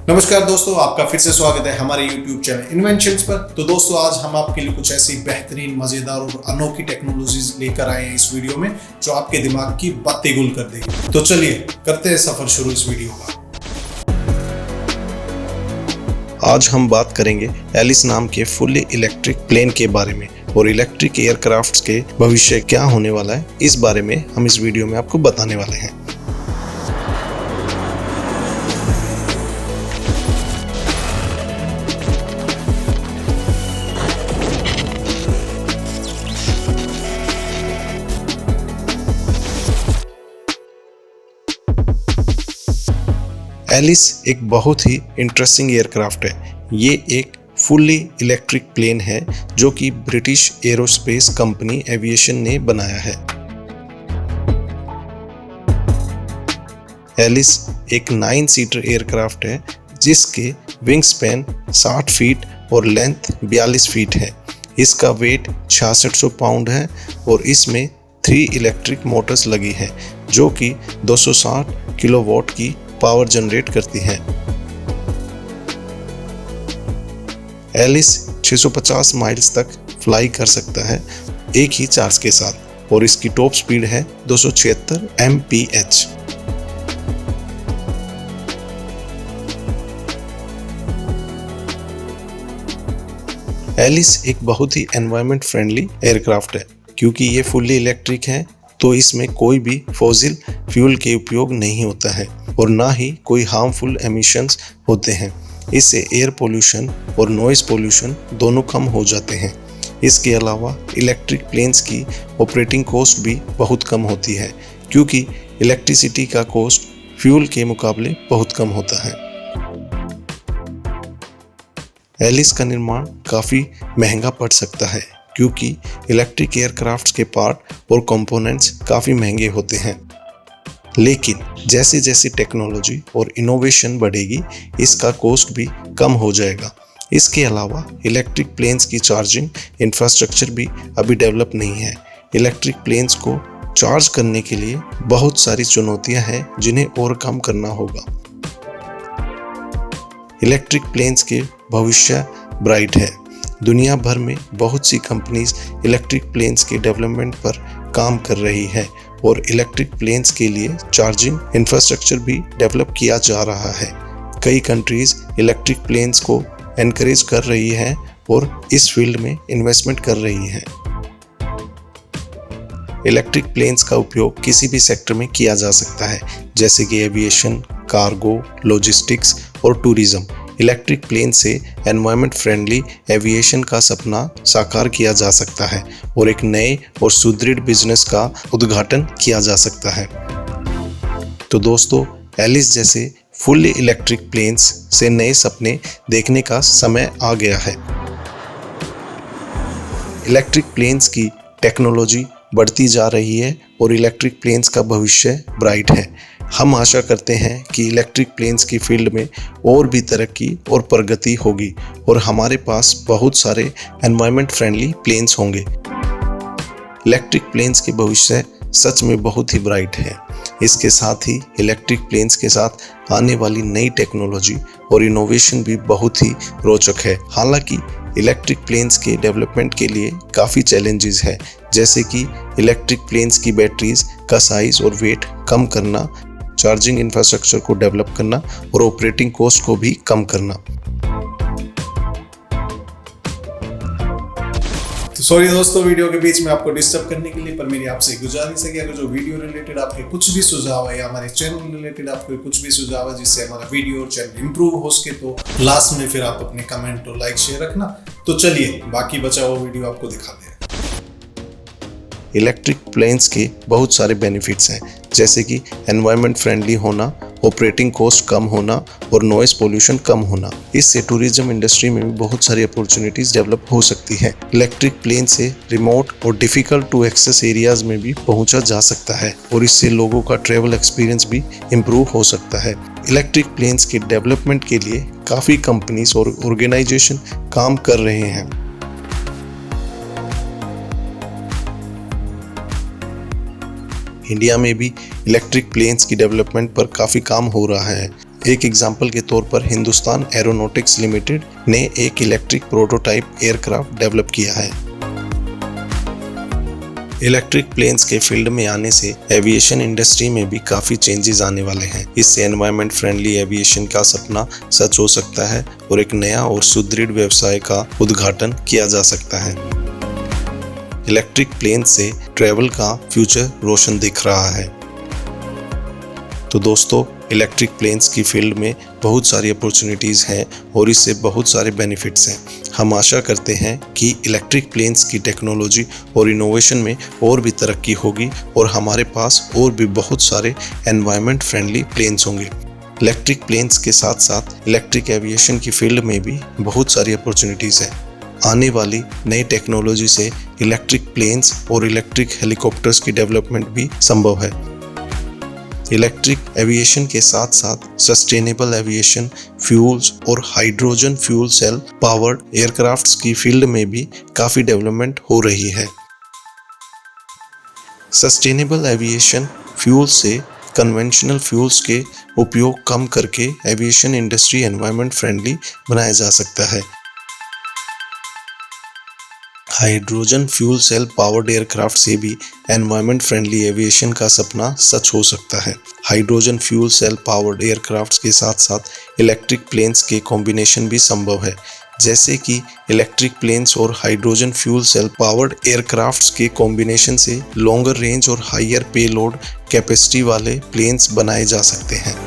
नमस्कार दोस्तों, आपका फिर से स्वागत है हमारे YouTube चैनल इन्वेंशंस पर। तो दोस्तों, आज हम आपके लिए कुछ ऐसी बेहतरीन, मजेदार और अनोखी टेक्नोलॉजीज लेकर आए हैं इस वीडियो में, जो आपके दिमाग की बातें गुल कर देगी। तो चलिए करते हैं सफर शुरू इस वीडियो का। आज हम बात करेंगे एलिस नाम के फुल्ली इलेक्ट्रिक प्लेन के बारे में और इलेक्ट्रिक एयरक्राफ्ट्स के भविष्य क्या होने वाला है, इस बारे में हम इस वीडियो में आपको बताने वाले हैं। एलिस एक बहुत ही इंटरेस्टिंग एयरक्राफ्ट है। ये एक फुल्ली इलेक्ट्रिक प्लेन है जो कि ब्रिटिश एरोस्पेस कंपनी एविएशन ने बनाया है। एलिस एक 9 सीटर एयरक्राफ्ट है जिसके विंग स्पैन 60 फीट और लेंथ 42 फीट है। इसका वेट 6600 पाउंड है और इसमें 3 इलेक्ट्रिक मोटर्स लगी हैं जो कि 260 किलोवाट की पावर जनरेट करती हैं। एलिस 650 माइल्स तक फ्लाई कर सकता है एक ही चार्ज के साथ और इसकी टॉप स्पीड है 276 mph। एलिस एक बहुत ही एनवायरमेंट फ्रेंडली एयरक्राफ्ट है। क्योंकि ये फुल्ली इलेक्ट्रिक है तो इसमें कोई भी फॉसिल फ्यूल के उपयोग नहीं होता है और ना ही कोई हार्मफुल एमिशंस होते हैं। इससे एयर पोल्यूशन और नॉइस पोल्यूशन दोनों कम हो जाते हैं। इसके अलावा इलेक्ट्रिक प्लेन्स की ऑपरेटिंग कॉस्ट भी बहुत कम होती है क्योंकि इलेक्ट्रिसिटी का कॉस्ट फ्यूल के मुकाबले बहुत कम होता है। एलिस का निर्माण काफ़ी महंगा पड़ सकता है क्योंकि इलेक्ट्रिक एयरक्राफ्ट्स के पार्ट और कंपोनेंट्स काफ़ी महंगे होते हैं। लेकिन जैसे जैसे टेक्नोलॉजी और इनोवेशन बढ़ेगी इसका कॉस्ट भी कम हो जाएगा। इसके अलावा इलेक्ट्रिक प्लेन्स की चार्जिंग इंफ्रास्ट्रक्चर भी अभी डेवलप नहीं है। इलेक्ट्रिक प्लेन्स को चार्ज करने के लिए बहुत सारी चुनौतियां हैं जिन्हें ओवरकम करना होगा। इलेक्ट्रिक प्लेन्स के भविष्य ब्राइट है। दुनिया भर में बहुत सी कंपनीज इलेक्ट्रिक प्लेन्स के डेवलपमेंट पर काम कर रही है और इलेक्ट्रिक प्लेन्स के लिए चार्जिंग इंफ्रास्ट्रक्चर भी डेवलप किया जा रहा है। कई कंट्रीज इलेक्ट्रिक प्लेन्स को एनकरेज कर रही हैं और इस फील्ड में इन्वेस्टमेंट कर रही हैं। इलेक्ट्रिक प्लेन्स का उपयोग किसी भी सेक्टर में किया जा सकता है, जैसे कि एविएशन, कार्गो, लॉजिस्टिक्स और टूरिज्म। इलेक्ट्रिक प्लेन से एनवायरनमेंट फ्रेंडली एविएशन का सपना साकार किया जा सकता है और एक नए और सुदृढ़ बिजनेस का उद्घाटन किया जा सकता है। तो दोस्तों, एलिस जैसे फुल्ली इलेक्ट्रिक प्लेन्स से नए सपने देखने का समय आ गया है। इलेक्ट्रिक प्लेन्स की टेक्नोलॉजी बढ़ती जा रही है और इलेक्ट्रिक प्लेन्स का भविष्य ब्राइट है। हम आशा करते हैं कि इलेक्ट्रिक प्लेन्स की फील्ड में और भी तरक्की और प्रगति होगी और हमारे पास बहुत सारे एनवायरनमेंट फ्रेंडली प्लेन्स होंगे। इलेक्ट्रिक प्लेन्स के भविष्य सच में बहुत ही ब्राइट है। इसके साथ ही इलेक्ट्रिक प्लेन्स के साथ आने वाली नई टेक्नोलॉजी और इनोवेशन भी बहुत ही रोचक है। हालांकि इलेक्ट्रिक प्लेन्स के डेवलपमेंट के लिए काफ़ी चैलेंजेस है, जैसे कि इलेक्ट्रिक प्लेन्स की बैटरीज का साइज और वेट कम करना, चार्जिंग इंफ्रास्ट्रक्चर को डेवलप करना और ऑपरेटिंग कॉस्ट को भी कम करना। तो सॉरी दोस्तों, वीडियो के बीच में आपको डिस्टर्ब करने के लिए, पर मेरी आपसे गुजारिश है कि अगर जो वीडियो रिलेटेड आपके कुछ भी सुझाव है या हमारे चैनल रिलेटेड आपके कुछ भी सुझाव है जिससे हमारा वीडियो और चैनल इंप्रूव हो सके, तो लास्ट में फिर आप अपने कमेंट और लाइक शेयर रखना। तो चलिए बाकी बचा हुआ वीडियो आपको दिखाते हैं। इलेक्ट्रिक प्लेन्स के बहुत सारे बेनिफिट्स हैं, जैसे कि एनवायरनमेंट फ्रेंडली होना, ऑपरेटिंग कॉस्ट कम होना और नॉइस पोल्यूशन कम होना। इससे टूरिज्म इंडस्ट्री में भी बहुत सारी अपॉर्चुनिटीज डेवलप हो सकती हैं। इलेक्ट्रिक प्लेन से रिमोट और डिफिकल्ट टू एक्सेस एरियाज में भी पहुंचा जा सकता है और इससे लोगों का ट्रैवल एक्सपीरियंस भी इम्प्रूव हो सकता है। इलेक्ट्रिक प्लेन्स के डेवलपमेंट के लिए काफ़ी कंपनीज और ऑर्गेनाइजेशन काम कर रहे हैं। इंडिया में भी इलेक्ट्रिक प्लेन्स की डेवलपमेंट पर काफ़ी काम हो रहा है। एक एग्जाम्पल के तौर पर हिंदुस्तान एरोनॉटिक्स लिमिटेड ने एक इलेक्ट्रिक प्रोटोटाइप एयरक्राफ्ट डेवलप किया है। इलेक्ट्रिक प्लेन्स के फील्ड में आने से एविएशन इंडस्ट्री में भी काफी चेंजेस आने वाले हैं। इससे एनवायरमेंट फ्रेंडली एविएशन का सपना सच हो सकता है और एक नया और सुदृढ़ व्यवसाय का उद्घाटन किया जा सकता है। इलेक्ट्रिक प्लेन से ट्रैवल का फ्यूचर रोशन दिख रहा है। तो दोस्तों, इलेक्ट्रिक प्लेन्स की फील्ड में बहुत सारी अपॉर्चुनिटीज़ हैं और इससे बहुत सारे बेनिफिट्स हैं। हम आशा करते हैं कि इलेक्ट्रिक प्लेन्स की टेक्नोलॉजी और इनोवेशन में और भी तरक्की होगी और हमारे पास और भी बहुत सारे एनवायरनमेंट फ्रेंडली प्लेन्स होंगे। इलेक्ट्रिक प्लेन्स के साथ साथ इलेक्ट्रिक एविएशन की फील्ड में भी बहुत सारी अपॉर्चुनिटीज़ हैं। आने वाली नई टेक्नोलॉजी से इलेक्ट्रिक प्लेन्स और इलेक्ट्रिक हेलीकॉप्टर्स की डेवलपमेंट भी संभव है। इलेक्ट्रिक एविएशन के साथ साथ सस्टेनेबल एविएशन, फ्यूल्स और hydrogen fuel cell powered aircrafts की फील्ड में भी काफ़ी डेवलपमेंट हो रही है। सस्टेनेबल एविएशन फ्यूल से कन्वेंशनल फ्यूल्स के उपयोग कम करके एविएशन इंडस्ट्री एनवायरनमेंट फ्रेंडली बनाया जा सकता है। Hydrogen fuel cell powered aircraft से भी एनवायरनमेंट फ्रेंडली एविएशन का सपना सच हो सकता है। Hydrogen fuel cell powered aircrafts के साथ साथ इलेक्ट्रिक प्लेन्स के कॉम्बिनेशन भी संभव है, जैसे कि इलेक्ट्रिक प्लेन्स और hydrogen fuel cell powered aircrafts के कॉम्बिनेशन से लॉन्गर रेंज और हायर पेलोड कैपेसिटी वाले प्लेन्स बनाए जा सकते हैं।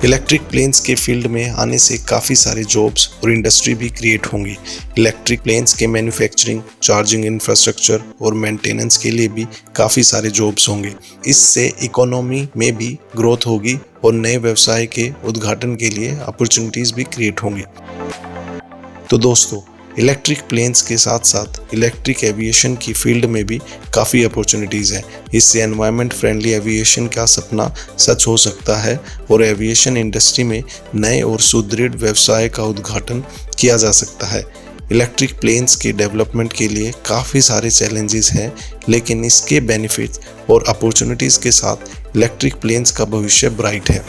इलेक्ट्रिक प्लेन्स के फील्ड में आने से काफ़ी सारे जॉब्स और इंडस्ट्री भी क्रिएट होंगी। इलेक्ट्रिक प्लेन्स के मैन्युफैक्चरिंग, चार्जिंग इंफ्रास्ट्रक्चर और मेंटेनेंस के लिए भी काफ़ी सारे जॉब्स होंगे। इससे इकोनॉमी में भी ग्रोथ होगी और नए व्यवसाय के उद्घाटन के लिए अपॉर्चुनिटीज़ भी क्रिएट होंगी। तो दोस्तों, इलेक्ट्रिक प्लेन्स के साथ साथ इलेक्ट्रिक एविएशन की फील्ड में भी काफ़ी अपॉर्चुनिटीज़ हैं। इससे एनवायरनमेंट फ्रेंडली एविएशन का सपना सच हो सकता है और एविएशन इंडस्ट्री में नए और सुदृढ़ व्यवसाय का उद्घाटन किया जा सकता है। इलेक्ट्रिक प्लेन्स के डेवलपमेंट के लिए काफ़ी सारे चैलेंजेस हैं, लेकिन इसके बेनिफिट्स और अपॉर्चुनिटीज़ के साथ इलेक्ट्रिक प्लेन्स का भविष्य ब्राइट है।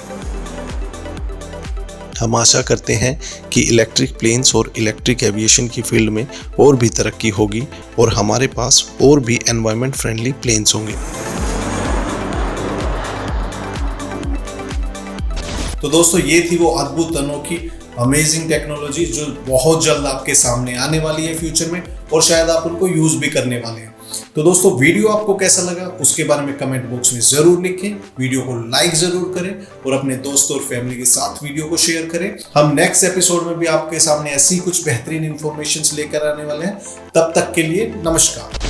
हम आशा करते हैं कि इलेक्ट्रिक प्लेन्स और इलेक्ट्रिक एविएशन की फील्ड में और भी तरक्की होगी और हमारे पास और भी एनवायरनमेंट फ्रेंडली प्लेन्स होंगे। तो दोस्तों, ये थी वो अद्भुत, अनोखी, अमेजिंग टेक्नोलॉजी जो बहुत जल्द आपके सामने आने वाली है फ्यूचर में, और शायद आप उनको यूज भी करने वाले हैं। तो दोस्तों, वीडियो आपको कैसा लगा उसके बारे में कमेंट बॉक्स में जरूर लिखें। वीडियो को लाइक जरूर करें और अपने दोस्तों और फैमिली के साथ वीडियो को शेयर करें। हम नेक्स्ट एपिसोड में भी आपके सामने ऐसी कुछ बेहतरीन इंफॉर्मेशन लेकर आने वाले हैं। तब तक के लिए नमस्कार।